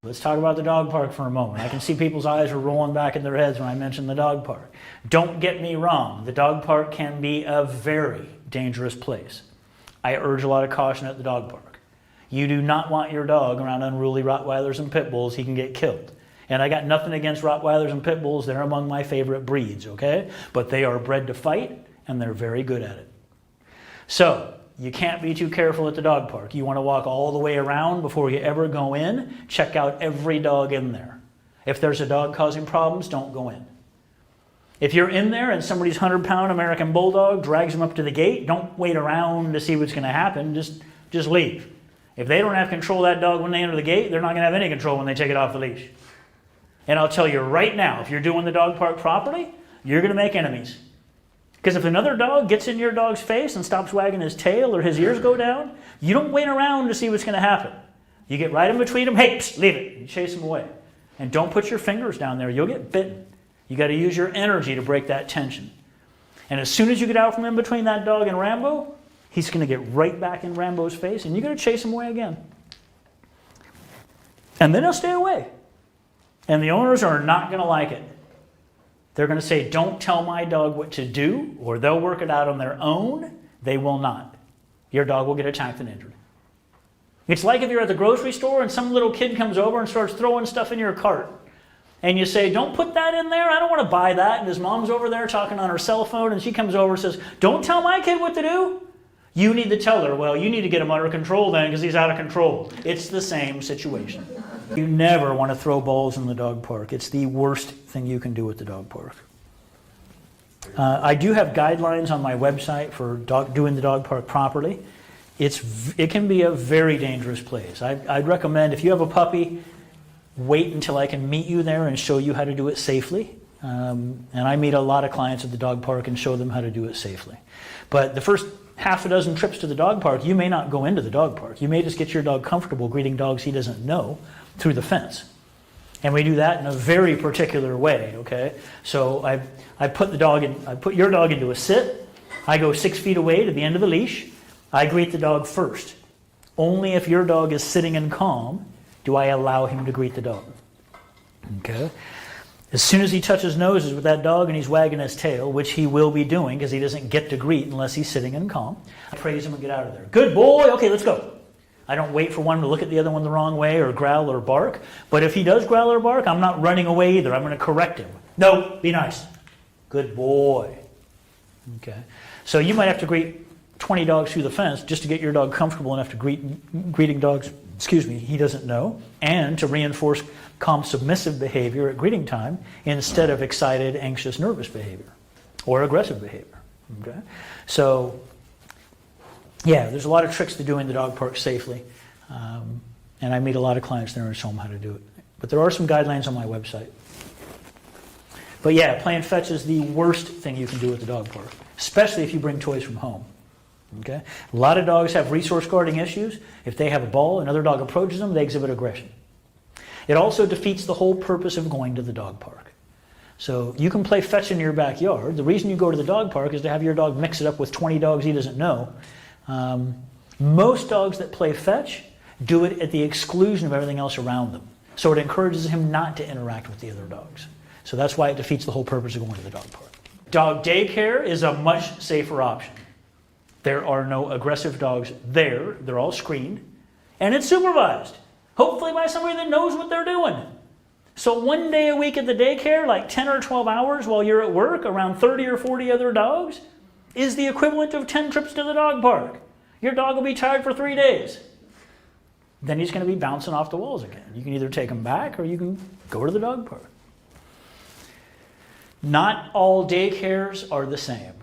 Let's talk about the dog park for a moment. I can see people's eyes are rolling back in their heads when I mention the dog park. Don't get me wrong, the dog park can be a very dangerous place. I urge a lot of caution at the dog park. You do not want your dog around unruly Rottweilers and Pit Bulls. He can get killed. And I got nothing against Rottweilers and Pit Bulls. They're among my favorite breeds, okay? But they are bred to fight, and they're very good at it. So, you can't be too careful at the dog park. You want to walk all the way around before you ever go in. Check out every dog in there. If there's a dog causing problems, don't go in. If you're in there and somebody's 100-pound American Bulldog drags him up to the gate, don't wait around to see what's going to happen. Just leave. If they don't have control of that dog when they enter the gate, they're not going to have any control when they take it off the leash. And I'll tell you right now, if you're doing the dog park properly, you're going to make enemies. Because if another dog gets in your dog's face and stops wagging his tail or his ears go down, you don't wait around to see what's going to happen. You get right in between them, hey, psst, leave it. You chase them away. And don't put your fingers down there. You'll get bitten. You got to use your energy to break that tension. And as soon as you get out from in between that dog and Rambo, he's going to get right back in Rambo's face and you're going to chase him away again. And then he'll stay away. And the owners are not going to like it. They're going to say, don't tell my dog what to do, or they'll work it out on their own. They will not. Your dog will get attacked and injured. It's like if you're at the grocery store and some little kid comes over and starts throwing stuff in your cart. And you say, don't put that in there. I don't want to buy that. And his mom's over there talking on her cell phone, and she comes over and says, don't tell my kid what to do. You need to tell her, well, you need to get him under control then because he's out of control. It's the same situation. You never want to throw balls in the dog park. It's the worst thing you can do at the dog park. I do have guidelines on my website for doing the dog park properly. It can be a very dangerous place. I'd recommend if you have a puppy, wait until I can meet you there and show you how to do it safely. And I meet a lot of clients at the dog park and show them how to do it safely. But the first half a dozen trips to the dog park, you may not go into the dog park. You may just get your dog comfortable greeting dogs he doesn't know through the fence. And we do that in a very particular way, okay? So I put your dog into a sit. I go 6 feet away to the end of the leash. I greet the dog first. Only if your dog is sitting and calm do I allow him to greet the dog. Okay? As soon as he touches noses with that dog and he's wagging his tail, which he will be doing because he doesn't get to greet unless he's sitting and calm, I praise him and get out of there. Good boy, okay, let's go. I don't wait for one to look at the other one the wrong way or growl or bark. But if he does growl or bark, I'm not running away either. I'm going to correct him. No, be nice. Good boy. Okay. So you might have to greet 20 dogs through the fence just to get your dog comfortable enough to greeting dogs, he doesn't know, and to reinforce calm, submissive behavior at greeting time instead of excited, anxious, nervous behavior or aggressive behavior. Okay. So yeah, there's a lot of tricks to doing the dog park safely, and I meet a lot of clients there and show them how to do it. But there are some guidelines on my website. But yeah, playing fetch is the worst thing you can do at the dog park, especially if you bring toys from home. Okay? A lot of dogs have resource guarding issues. If they have a ball, another dog approaches them, they exhibit aggression. It also defeats the whole purpose of going to the dog park. So you can play fetch in your backyard. The reason you go to the dog park is to have your dog mix it up with 20 dogs he doesn't know. Most dogs that play fetch do it at the exclusion of everything else around them. So it encourages him not to interact with the other dogs. So that's why it defeats the whole purpose of going to the dog park. Dog daycare is a much safer option. There are no aggressive dogs there. They're all screened. And it's supervised. Hopefully by somebody that knows what they're doing. So one day a week at the daycare, like 10 or 12 hours while you're at work, around 30 or 40 other dogs, is the equivalent of 10 trips to the dog park. Your dog will be tired for 3 days. Then he's going to be bouncing off the walls again. You can either take him back or you can go to the dog park. Not all daycares are the same.